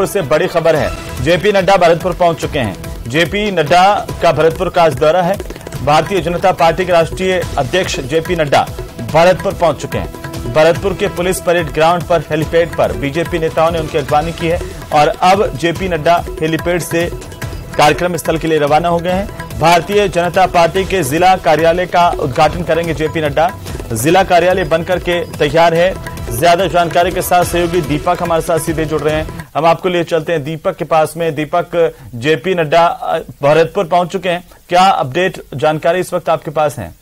से बड़ी खबर है। जेपी नड्डा भरतपुर पहुंच चुके हैं। जेपी नड्डा का भरतपुर का आज दौरा है। भारतीय जनता पार्टी के राष्ट्रीय अध्यक्ष जेपी नड्डा भरतपुर पहुंच चुके हैं। भरतपुर के पुलिस परेड ग्राउंड पर हेलीपैड पर बीजेपी नेताओं ने उनकी अगवानी की है और अब जेपी नड्डा हेलीपैड से कार्यक्रम स्थल के लिए रवाना हो गए हैं। भारतीय जनता पार्टी के जिला कार्यालय का उद्घाटन करेंगे जेपी नड्डा। जिला कार्यालय बनकर के तैयार है। ज्यादा जानकारी के साथ सहयोगी दीपक हमारे साथ सीधे जुड़ रहे हैं। हम आपको लिए चलते हैं दीपक के पास में। दीपक, जेपी नड्डा भरतपुर पहुंच चुके हैं, क्या अपडेट जानकारी इस वक्त आपके पास है?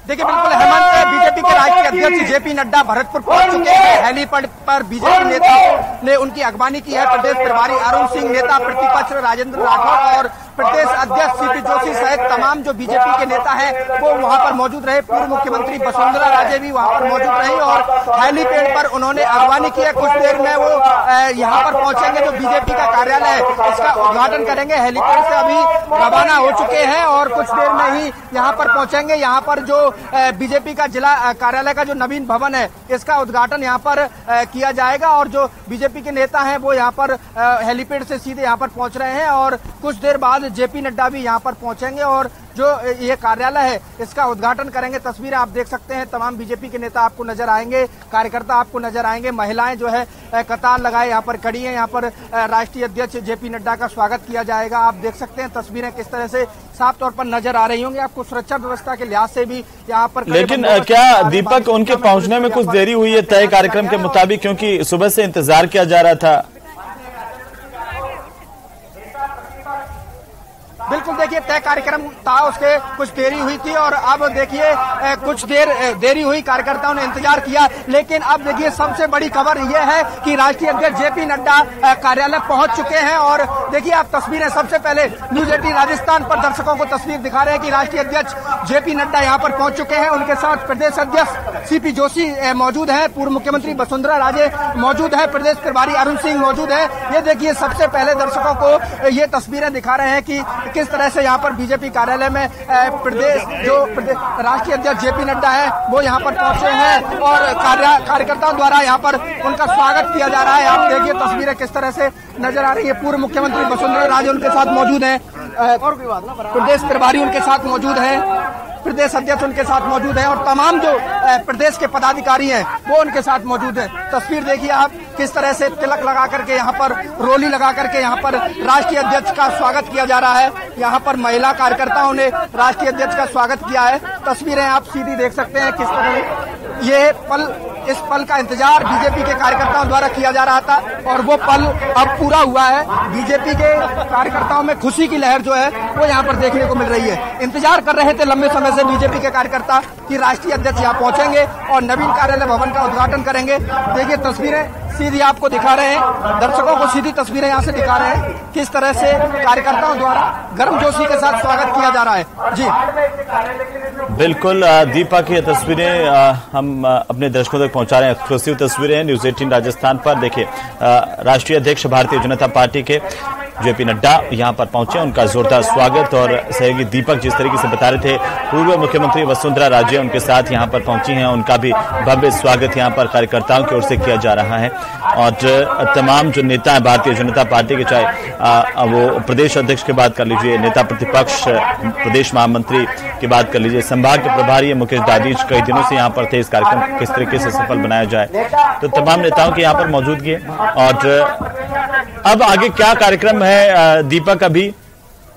देखिए, बिल्कुल हेमंत, बीजेपी के राष्ट्रीय अध्यक्ष जेपी नड्डा भरतपुर पहुंच चुके हैं। हेलीपैड पर बीजेपी नेताओं ने उनकी अगवानी की है। प्रदेश प्रभारी अरुण सिंह, नेता प्रतिपक्ष राजेंद्र राठौड़ और प्रदेश अध्यक्ष सीपी जोशी सहित तमाम जो बीजेपी के नेता हैं वो वहां पर मौजूद रहे। पूर्व मुख्यमंत्री वसुंधरा राजे भी वहां पर मौजूद रही और हेलीपैड पर उन्होंने अगवानी की है। कुछ देर में वो यहाँ पर पहुंचेंगे। जो बीजेपी का कार्यालय है इसका उद्घाटन करेंगे। हेलीपैड से अभी रवाना हो चुके हैं और कुछ देर में ही यहाँ पर पहुंचेंगे। यहाँ पर जो बीजेपी का जिला कार्यालय का जो नवीन भवन है इसका उद्घाटन यहाँ पर किया जाएगा और जो बीजेपी के नेता हैं वो यहाँ पर हेलीपैड से सीधे यहाँ पर पहुंच रहे हैं और कुछ देर बाद जेपी नड्डा भी यहाँ पर पहुंचेंगे और जो ये कार्यालय है इसका उद्घाटन करेंगे। तस्वीरें आप देख सकते हैं। तमाम बीजेपी के नेता आपको नजर आएंगे, कार्यकर्ता आपको नजर आएंगे, महिलाएं जो है कतार लगाए यहाँ पर खड़ी हैं। यहाँ पर राष्ट्रीय अध्यक्ष जेपी नड्डा का स्वागत किया जाएगा। आप देख सकते हैं तस्वीरें किस तरह से साफ तौर पर नजर आ रही होंगी। आपको सुरक्षा व्यवस्था के लिहाज से भी यहाँ पर, लेकिन क्या दीपक उनके पहुंचने में कुछ देरी हुई है तय कार्यक्रम के मुताबिक, क्योंकि सुबह से इंतजार किया जा रहा था? बिल्कुल, देखिए तय कार्यक्रम था, उसके कुछ देरी हुई थी और अब देखिए कुछ देरी हुई, कार्यकर्ताओं ने इंतजार किया। लेकिन अब देखिए सबसे बड़ी खबर यह है कि राष्ट्रीय अध्यक्ष जेपी नड्डा कार्यालय पहुंच चुके हैं और देखिए आप तस्वीरें सबसे पहले न्यूज 18 राजस्थान पर दर्शकों को तस्वीर दिखा रहे हैं कि राष्ट्रीय अध्यक्ष जेपी नड्डा यहाँ पर पहुंच चुके हैं। उनके साथ प्रदेश अध्यक्ष सीपी जोशी मौजूद है, पूर्व मुख्यमंत्री वसुंधरा राजे मौजूद है, प्रदेश प्रभारी अरुण सिंह मौजूद है। ये देखिए सबसे पहले दर्शकों को ये तस्वीरें दिखा रहे हैं कि किस तरह से यहाँ पर बीजेपी कार्यालय में राष्ट्रीय अध्यक्ष जेपी नड्डा है वो यहाँ पर पहुंचे हैं और कार्यकर्ताओं द्वारा यहाँ पर उनका स्वागत किया जा रहा है। आप देखिए तस्वीरें किस तरह से नजर आ रही है। पूर्व मुख्यमंत्री वसुंधरा राजे उनके साथ मौजूद है, प्रदेश प्रभारी उनके साथ मौजूद है, प्रदेश अध्यक्ष उनके साथ मौजूद है और तमाम जो प्रदेश के पदाधिकारी हैं वो उनके साथ मौजूद है। तस्वीर देखिए आप किस तरह से तिलक लगा करके यहाँ पर रोली लगा करके यहाँ पर राष्ट्रीय अध्यक्ष का स्वागत किया जा रहा है। यहाँ पर महिला कार्यकर्ताओं ने राष्ट्रीय अध्यक्ष का स्वागत किया है। तस्वीरें आप सीधी देख सकते हैं किस तरह इस पल का इंतजार बीजेपी के कार्यकर्ताओं द्वारा किया जा रहा था और वो पल अब पूरा हुआ है। बीजेपी के कार्यकर्ताओं में खुशी की लहर जो है वो यहाँ पर देखने को मिल रही है। इंतजार कर रहे थे लंबे समय से बीजेपी के कार्यकर्ता कि राष्ट्रीय अध्यक्ष यहाँ पहुंचेंगे और नवीन कार्यालय भवन का उद्घाटन करेंगे। देखिए तस्वीरें सीधी आपको दिखा रहे हैं, दर्शकों को सीधी तस्वीरें यहाँ से दिखा रहे हैं किस तरह से कार्यकर्ताओं द्वारा गर्मजोशी के साथ स्वागत किया जा रहा है। जी बिल्कुल दीपक, ये तस्वीरें हम अपने दर्शकों तक पहुंचा रहे हैं। एक्सक्लूसिव तस्वीरें हैं न्यूज 18 राजस्थान पर। देखिए राष्ट्रीय अध्यक्ष भारतीय जनता पार्टी के जेपी नड्डा यहां पर पहुंचे, उनका जोरदार स्वागत। और सहयोगी दीपक जिस तरीके से बता रहे थे, पूर्व मुख्यमंत्री वसुंधरा राजे उनके साथ यहां पर पहुंची हैं, उनका भी भव्य स्वागत यहां पर कार्यकर्ताओं की ओर से किया जा रहा है। और तमाम जो नेता हैं भारतीय जनता पार्टी के, चाहे वो प्रदेश अध्यक्ष की बात कर लीजिए, नेता प्रतिपक्ष, प्रदेश महामंत्री की बात कर लीजिए, संभाग के प्रभारी मुकेश दादीज कई दिनों से यहाँ पर थे। इस कार्यक्रम किस तरीके से सफल बनाया जाए, तो तमाम नेताओं की यहाँ पर मौजूदगी है। और अब आगे क्या कार्यक्रम है दीपक? अभी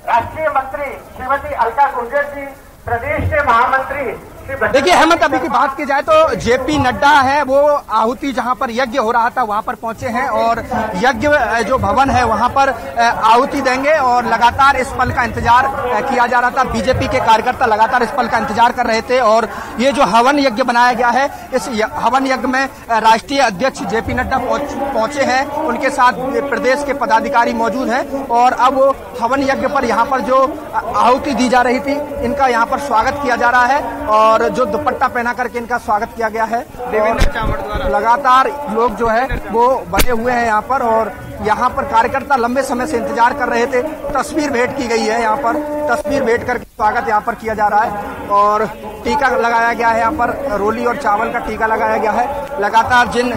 राष्ट्रीय मंत्री श्रीमती अलका गुर्जर जी, प्रदेश के महामंत्री देखिए हेमंत, अभी की बात की जाए तो जेपी नड्डा है वो आहुति जहां पर यज्ञ हो रहा था वहां पर पहुंचे हैं और यज्ञ जो भवन है वहां पर आहुति देंगे और लगातार इस पल का इंतजार किया जा रहा था। बीजेपी के कार्यकर्ता लगातार इस पल का इंतजार कर रहे थे और ये जो हवन यज्ञ बनाया गया है, इस हवन यज्ञ में राष्ट्रीय अध्यक्ष जेपी नड्डा पहुंचे हैं, उनके साथ प्रदेश के पदाधिकारी मौजूद हैं और अब वो हवन यज्ञ पर यहाँ पर जो आहुति दी जा रही थी इनका यहाँ पर स्वागत किया जा रहा है और जो दुपट्टा पहना करके इनका स्वागत किया गया है। लगातार लोग जो है वो बने हुए हैं यहाँ पर और यहाँ पर कार्यकर्ता लंबे समय से इंतजार कर रहे थे। तस्वीर भेंट की गई है, यहाँ पर तस्वीर भेंट करके स्वागत यहाँ पर किया जा रहा है और टीका लगाया गया है। यहाँ पर रोली और चावल का टीका लगाया गया है। लगातार जिन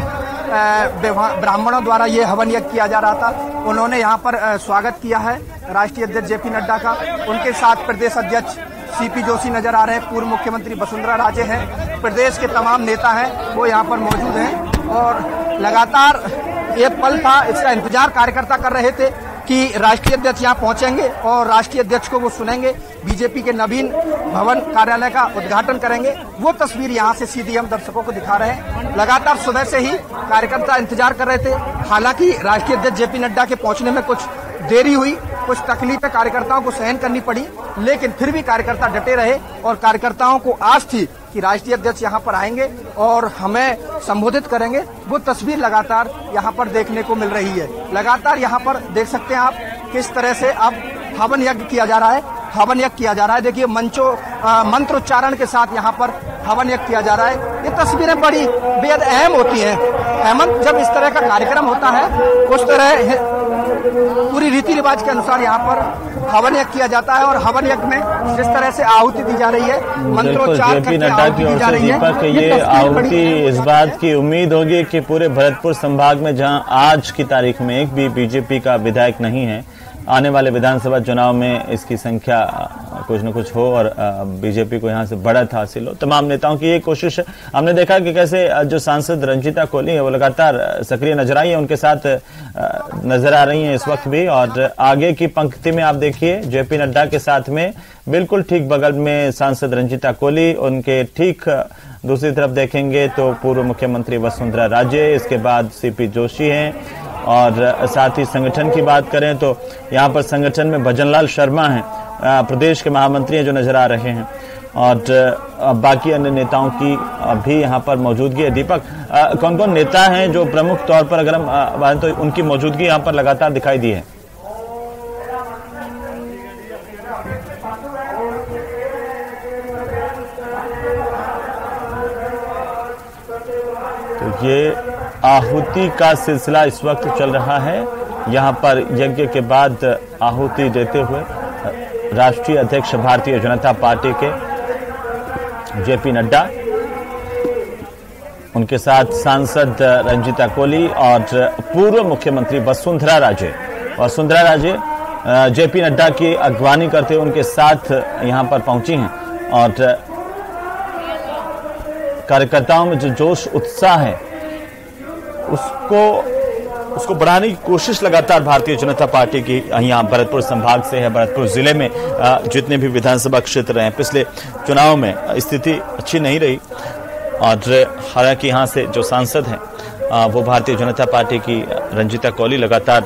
ब्राह्मणों द्वारा ये हवन यज्ञ किया जा रहा था, उन्होंने यहाँ पर स्वागत किया है राष्ट्रीय अध्यक्ष जेपी नड्डा का। उनके साथ प्रदेश अध्यक्ष सीपी जोशी नजर आ रहे हैं, पूर्व मुख्यमंत्री वसुंधरा राजे हैं, प्रदेश के तमाम नेता हैं वो यहाँ पर मौजूद हैं। और लगातार ये पल था, इसका इंतजार कार्यकर्ता कर रहे थे कि राष्ट्रीय अध्यक्ष यहाँ पहुंचेंगे और राष्ट्रीय अध्यक्ष को वो सुनेंगे, बीजेपी के नवीन भवन कार्यालय का उद्घाटन करेंगे। वो तस्वीर यहाँ से सीधी हम दर्शकों को दिखा रहे हैं। लगातार सुबह से ही कार्यकर्ता इंतजार कर रहे थे। हालांकि राष्ट्रीय अध्यक्ष जेपी नड्डा के पहुंचने में कुछ देरी हुई, कुछ तकलीफें कार्यकर्ताओं को सहन करनी पड़ी, लेकिन फिर भी कार्यकर्ता डटे रहे और कार्यकर्ताओं को आस थी कि राष्ट्रीय अध्यक्ष यहाँ पर आएंगे और हमें संबोधित करेंगे। वो तस्वीर लगातार यहाँ पर देखने को मिल रही है। लगातार यहाँ पर देख सकते हैं आप किस तरह से अब हवन यज्ञ किया जा रहा है। हवन यज्ञ किया जा रहा है, देखिए मंत्रोच्चारण के साथ यहाँ पर हवन यज्ञ किया जा रहा है। ये तस्वीरें बड़ी बेहद अहम होती हैं। हेमंत, जब इस तरह का कार्यक्रम होता है, उस तरह पूरी रीति रिवाज के अनुसार यहाँ पर हवन यज्ञ किया जाता है और हवन यज्ञ में जिस तरह से आहुति दी जा रही है, मंत्रोच्चार जेपी नड्डा की ओर से दीपक, ये आहुति इस बात की उम्मीद होगी कि पूरे भरतपुर संभाग में जहां आज की तारीख में एक भी बीजेपी का विधायक नहीं है, आने वाले विधानसभा चुनाव में इसकी संख्या कुछ न कुछ हो और बीजेपी को यहां से बढ़त हासिल हो। तमाम नेताओं की ये कोशिश है। हमने देखा कि कैसे जो सांसद रंजीता कोहली है वो लगातार सक्रिय नजर आई है, उनके साथ नजर आ रही हैं इस वक्त भी। और आगे की पंक्ति में आप देखिए जेपी नड्डा के साथ में बिल्कुल ठीक बगल में सांसद रंजीता कोहली, उनके ठीक दूसरी तरफ देखेंगे तो पूर्व मुख्यमंत्री वसुंधरा राजे, इसके बाद सीपी जोशी हैं। और साथ ही संगठन की बात करें तो यहाँ पर संगठन में भजनलाल शर्मा हैं, प्रदेश के महामंत्री हैं जो नजर आ रहे हैं। और बाकी अन्य नेताओं की भी यहाँ पर मौजूदगी है। दीपक, कौन कौन नेता हैं जो प्रमुख तौर पर अगर हम तो उनकी मौजूदगी यहाँ पर लगातार दिखाई दी है? तो ये आहुति का सिलसिला इस वक्त चल रहा है। यहाँ पर यज्ञ के बाद आहुति देते हुए राष्ट्रीय अध्यक्ष भारतीय जनता पार्टी के जेपी नड्डा, उनके साथ सांसद रंजीता कोहली और पूर्व मुख्यमंत्री वसुंधरा राजे जेपी नड्डा की अगवानी करते हुए उनके साथ यहां पर पहुंची हैं। और कार्यकर्ताओं में जो जोश उत्साह है उसको बढ़ाने की कोशिश लगातार भारतीय जनता पार्टी की यहाँ भरतपुर संभाग से है। भरतपुर जिले में जितने भी विधानसभा क्षेत्र रहे पिछले चुनाव में स्थिति अच्छी नहीं रही। और हालांकि यहाँ से जो सांसद हैं वो भारतीय जनता पार्टी की रंजीता कोहली लगातार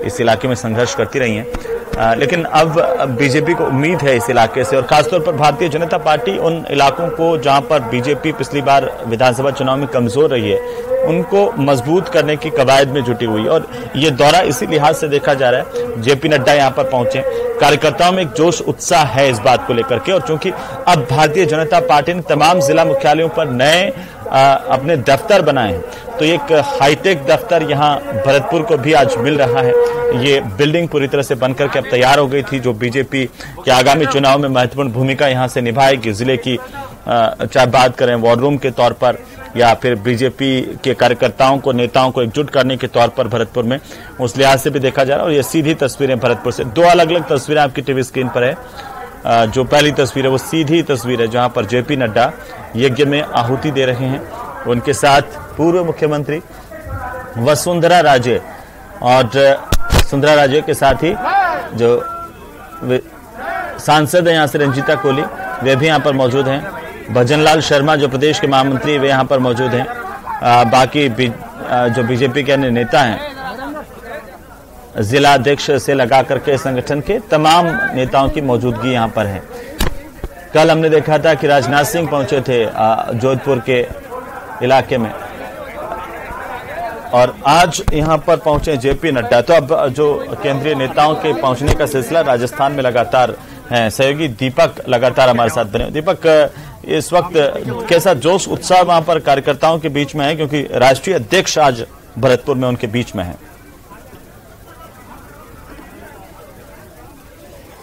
इस इलाके में संघर्ष करती रही हैं। लेकिन अब बीजेपी को उम्मीद है इस इलाके से, और खासतौर पर भारतीय जनता पार्टी उन इलाकों को जहां पर बीजेपी पिछली बार विधानसभा चुनाव में कमजोर रही है उनको मजबूत करने की कवायद में जुटी हुई। और ये दौरा इसी लिहाज से देखा जा रहा है। जेपी नड्डा यहां पर पहुंचे, कार्यकर्ताओं में एक जोश उत्साह है इस बात को लेकर के। और चूंकि अब भारतीय जनता पार्टी ने तमाम जिला मुख्यालयों पर नए अपने दफ्तर बनाए हैं, तो एक हाईटेक दफ्तर यहाँ भरतपुर को भी आज मिल रहा है। ये बिल्डिंग पूरी तरह से बनकर के अब तैयार हो गई थी, जो बीजेपी के आगामी चुनाव में महत्वपूर्ण भूमिका यहाँ से निभाएगी। जिले की चाहे बात करें वॉर रूम के तौर पर या फिर बीजेपी के कार्यकर्ताओं को, नेताओं को एकजुट करने के तौर पर भरतपुर में, उस लिहाज से भी देखा जा रहा है। और ये सीधी तस्वीरें भरतपुर से, दो अलग अलग तस्वीरें आपकी टीवी स्क्रीन पर है। जो पहली तस्वीर है वो सीधी तस्वीर है जहां पर जेपी नड्डा यज्ञ में आहुति दे रहे हैं, उनके साथ पूर्व मुख्यमंत्री वसुंधरा राजे और वसुंधरा राजे के साथ ही जो सांसद है यहाँ से रंजीता कोहली, वे भी यहाँ पर मौजूद हैं। भजनलाल शर्मा जो प्रदेश के महामंत्री वे यहाँ पर मौजूद हैं। बाकी जो बीजेपी के अन्य नेता हैं, जिला अध्यक्ष से लगा करके संगठन के तमाम नेताओं की मौजूदगी यहां पर है। कल हमने देखा था कि राजनाथ सिंह पहुंचे थे जोधपुर के इलाके में, और आज यहां पर पहुंचे जेपी नड्डा। तो अब जो केंद्रीय नेताओं के पहुंचने का सिलसिला राजस्थान में लगातार है। सहयोगी दीपक लगातार हमारे साथ बने। दीपक, इस वक्त कैसा जोश उत्साह वहां पर कार्यकर्ताओं के बीच में है, क्योंकि राष्ट्रीय अध्यक्ष आज भरतपुर में उनके बीच में है?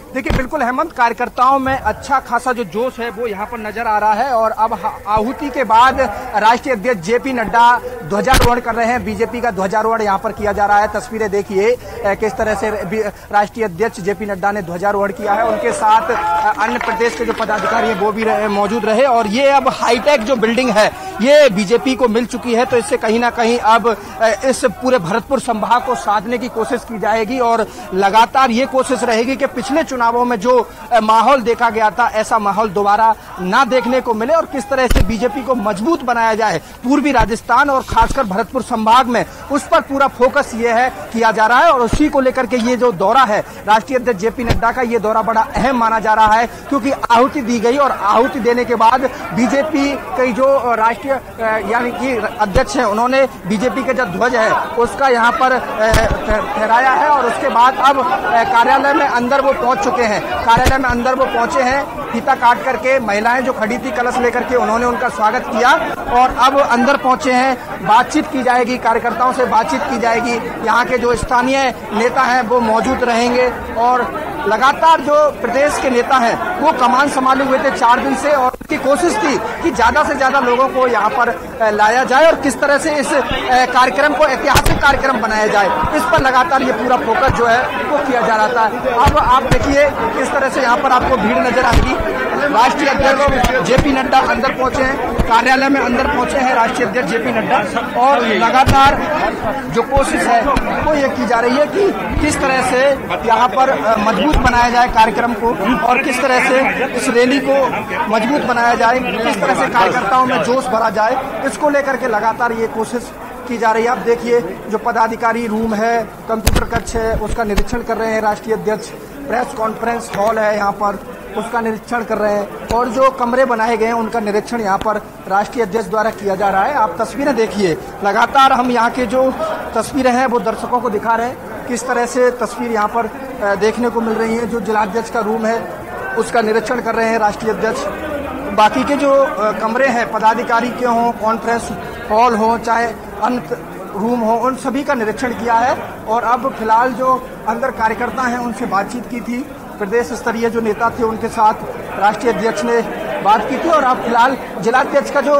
देखिए बिल्कुल हेमंत, कार्यकर्ताओं में अच्छा खासा जो जोश है वो यहाँ पर नजर आ रहा है और अब आहुति के बाद राष्ट्रीय अध्यक्ष जेपी नड्डा ध्वजारोहण कर रहे हैं। बीजेपी का ध्वजारोहण यहाँ पर किया जा रहा है। तस्वीरें देखिए किस तरह से राष्ट्रीय अध्यक्ष जेपी नड्डा ने ध्वजारोहण किया है। उनके साथ अन्य प्रदेश के जो पदाधिकारी हैं वो भी मौजूद रहे और ये अब हाईटेक जो बिल्डिंग है ये बीजेपी को मिल चुकी है, तो इससे कहीं ना कहीं अब इस पूरे भरतपुर संभाग को साधने की कोशिश की जाएगी और लगातार ये कोशिश रहेगी कि पिछले चुनावों में जो माहौल देखा गया था ऐसा माहौल दोबारा ना देखने को मिले और किस तरह से बीजेपी को मजबूत बनाया जाए पूर्वी राजस्थान और खासकर भरतपुर संभाग में, उस पर पूरा फोकस ये है किया जा रहा है। और उसी को लेकर के ये जो दौरा है राष्ट्रीय अध्यक्ष जेपी नड्डा का, ये दौरा बड़ा अहम माना जा रहा है क्योंकि आहुति दी गई और आहुति देने के बाद बीजेपी के जो राष्ट्रीय यानी कि अध्यक्ष हैं उन्होंने बीजेपी का जो ध्वज है उसका यहाँ पर फहराया है और उसके बाद अब कार्यालय में अंदर वो पहुंच चुके हैं। कार्यालय में अंदर वो पहुंचे हैं, फीता काट करके महिलाएं जो खड़ी थी कलश लेकर के उन्होंने उनका स्वागत किया और अब अंदर पहुंचे हैं। बातचीत की जाएगी, कार्यकर्ताओं से बातचीत की जाएगी। यहाँ के जो स्थानीय नेता हैं वो मौजूद रहेंगे और लगातार जो प्रदेश के नेता हैं वो कमान संभाले हुए थे 4 दिन से और उनकी कोशिश थी कि ज्यादा से ज्यादा लोगों को यहाँ पर लाया जाए और किस तरह से इस कार्यक्रम को ऐतिहासिक कार्यक्रम बनाया जाए, इस पर लगातार ये पूरा फोकस जो है वो किया जा रहा था। अब आप देखिए किस तरह से यहाँ पर आपको भीड़ नजर आएगी। राष्ट्रीय अध्यक्ष जेपी नड्डा अंदर पहुंचे हैं, कार्यालय में अंदर पहुंचे हैं राष्ट्रीय अध्यक्ष जेपी नड्डा और लगातार जो कोशिश है वो ये की जा रही है कि किस तरह से यहाँ पर मजबूत बनाया जाए कार्यक्रम को और किस तरह से इस रैली को मजबूत बनाया जाए, किस तरह से कार्यकर्ताओं में जोश भरा जाए, इसको लेकर के लगातार ये कोशिश की जा रही है। आप देखिए जो पदाधिकारी रूम है, कंप्यूटर कक्ष है, उसका निरीक्षण कर रहे हैं राष्ट्रीय अध्यक्ष। प्रेस कॉन्फ्रेंस हॉल है यहाँ पर, उसका निरीक्षण कर रहे हैं और जो कमरे बनाए गए हैं उनका निरीक्षण यहाँ पर राष्ट्रीय अध्यक्ष द्वारा किया जा रहा है। आप तस्वीरें देखिए, लगातार हम यहाँ के जो तस्वीरें हैं वो दर्शकों को दिखा रहे हैं, किस तरह से तस्वीर यहाँ पर देखने को मिल रही है। जो जिलाध्यक्ष का रूम है उसका निरीक्षण कर रहे हैं राष्ट्रीय अध्यक्ष। बाकी के जो कमरे हैं पदाधिकारी के हों, कॉन्फ्रेंस हॉल हो, चाहे अन्य रूम हो, उन सभी का निरीक्षण किया है और अब फिलहाल जो अंदर कार्यकर्ता हैं उनसे बातचीत की थी। प्रदेश स्तरीय जो नेता थे उनके साथ राष्ट्रीय अध्यक्ष ने बात की थी और अब फिलहाल जिलाध्यक्ष का जो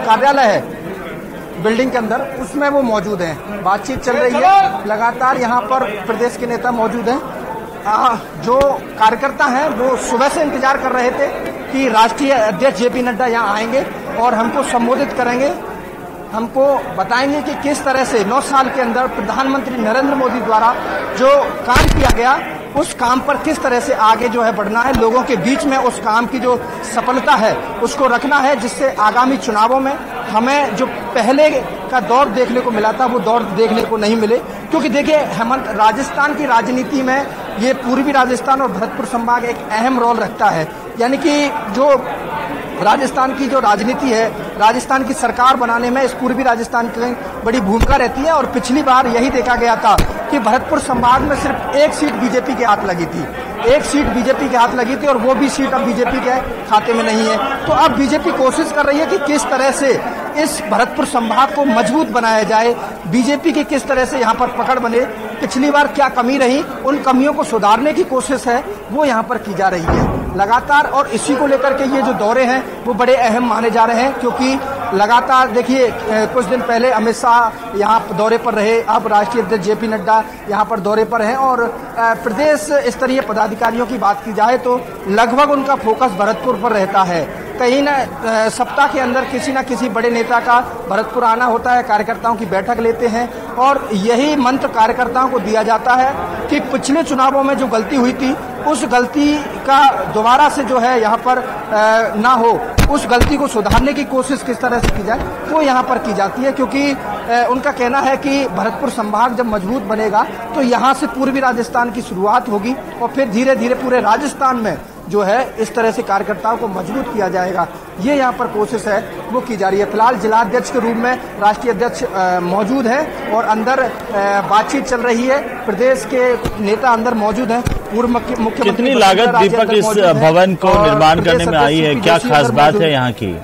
कार्यालय है बिल्डिंग के अंदर उसमें वो मौजूद हैं। बातचीत चल रही है, लगातार यहाँ पर प्रदेश के नेता मौजूद हैं। जो कार्यकर्ता हैं वो सुबह से इंतजार कर रहे थे कि राष्ट्रीय अध्यक्ष जेपी नड्डा यहाँ आएंगे और हमको संबोधित करेंगे, हमको बताएंगे कि किस तरह से 9 साल के अंदर प्रधानमंत्री नरेंद्र मोदी द्वारा जो काम किया गया उस काम पर किस तरह से आगे जो है बढ़ना है, लोगों के बीच में उस काम की जो सफलता है उसको रखना है, जिससे आगामी चुनावों में हमें जो पहले का दौर देखने को मिला था वो दौर देखने को नहीं मिले। क्योंकि देखिए हेमंत, राजस्थान की राजनीति में ये पूर्वी राजस्थान और भरतपुर संभाग एक अहम रोल रखता है। यानी कि जो राजस्थान की जो राजनीति है, राजस्थान की सरकार बनाने में इस पूर्वी राजस्थान की बड़ी भूमिका रहती है और पिछली बार यही देखा गया था कि भरतपुर संभाग में सिर्फ 1 सीट बीजेपी के हाथ लगी थी, 1 सीट बीजेपी के हाथ लगी थी और वो भी सीट अब बीजेपी के खाते में नहीं है। तो अब बीजेपी कोशिश कर रही है कि किस तरह से इस भरतपुर संभाग को मजबूत बनाया जाए, बीजेपी की किस तरह से यहाँ पर पकड़ बने, पिछली बार क्या कमी रही उन कमियों को सुधारने की कोशिश है वो यहाँ पर की जा रही है लगातार। और इसी को लेकर के ये जो दौरे हैं वो बड़े अहम माने जा रहे हैं क्योंकि लगातार देखिए कुछ दिन पहले अमित शाह यहाँ दौरे पर रहे, अब राष्ट्रीय अध्यक्ष जेपी नड्डा यहाँ पर दौरे पर हैं और प्रदेश स्तरीय पदाधिकारियों की बात की जाए तो लगभग उनका फोकस भरतपुर पर रहता है। कहीं न सप्ताह के अंदर किसी न किसी बड़े नेता का भरतपुर आना होता है, कार्यकर्ताओं की बैठक लेते हैं और यही मंत्र कार्यकर्ताओं को दिया जाता है कि पिछले चुनावों में जो गलती हुई थी उस गलती का दोबारा से जो है यहाँ पर ना हो, उस गलती को सुधारने की कोशिश किस तरह से की जाए वो यहाँ पर की जाती है। क्योंकि उनका कहना है कि भरतपुर संभाग जब मजबूत बनेगा तो यहाँ से पूर्वी राजस्थान की शुरुआत होगी और फिर धीरे धीरे पूरे राजस्थान में जो है इस तरह से कार्यकर्ताओं को मजबूत किया जाएगा, ये यहाँ पर कोशिश है वो की जा रही है। फिलहाल जिलाध्यक्ष के रूप में राष्ट्रीय अध्यक्ष मौजूद हैं और अंदर बातचीत चल रही है, प्रदेश के नेता अंदर मौजूद हैं। पूर्व मुख्यमंत्री कितनी लागत दीपक इस भवन को निर्माण करने में आई है, क्या खास बात है यहाँ की?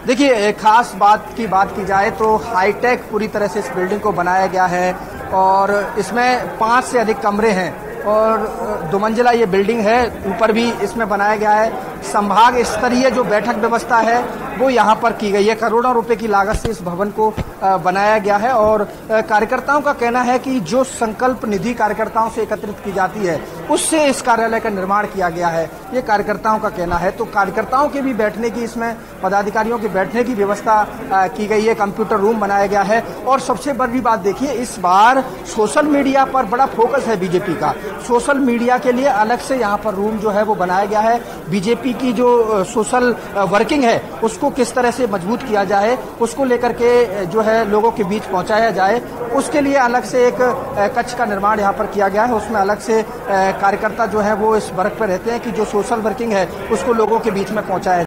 देखिए, एक खास बात की जाए तो हाईटेक पूरी तरह से इस बिल्डिंग को बनाया गया है और इसमें 5 से अधिक कमरे हैं और 2 मंजिला ये बिल्डिंग है। ऊपर भी इसमें बनाया गया है। संभाग स्तरीय जो बैठक व्यवस्था है वो यहाँ पर की गई है। करोड़ों रुपए की लागत से इस भवन को बनाया गया है और कार्यकर्ताओं का कहना है कि जो संकल्प निधि कार्यकर्ताओं से एकत्रित की जाती है उससे इस कार्यालय का निर्माण किया गया है, ये कार्यकर्ताओं का कहना है। तो कार्यकर्ताओं के भी बैठने की, इसमें पदाधिकारियों के बैठने की व्यवस्था की गई है। कंप्यूटर रूम बनाया गया है और सबसे बड़ी बात देखिए, इस बार सोशल मीडिया पर बड़ा फोकस है बीजेपी का। सोशल मीडिया के लिए अलग से यहाँ पर रूम जो है वो बनाया गया है। बीजेपी की जो सोशल वर्किंग है उसको किस तरह से मजबूत किया जाए, उसको लेकर के जो है लोगों के बीच पहुंचाया जाए, उसके लिए अलग से एक कक्ष का निर्माण यहाँ पर किया गया है। उसमें अलग से कार्यकर्ता जो है वो इस वर्क पर रहते हैं कि जो सोशल वर्किंग है उसको लोगों के बीच में पहुंचाया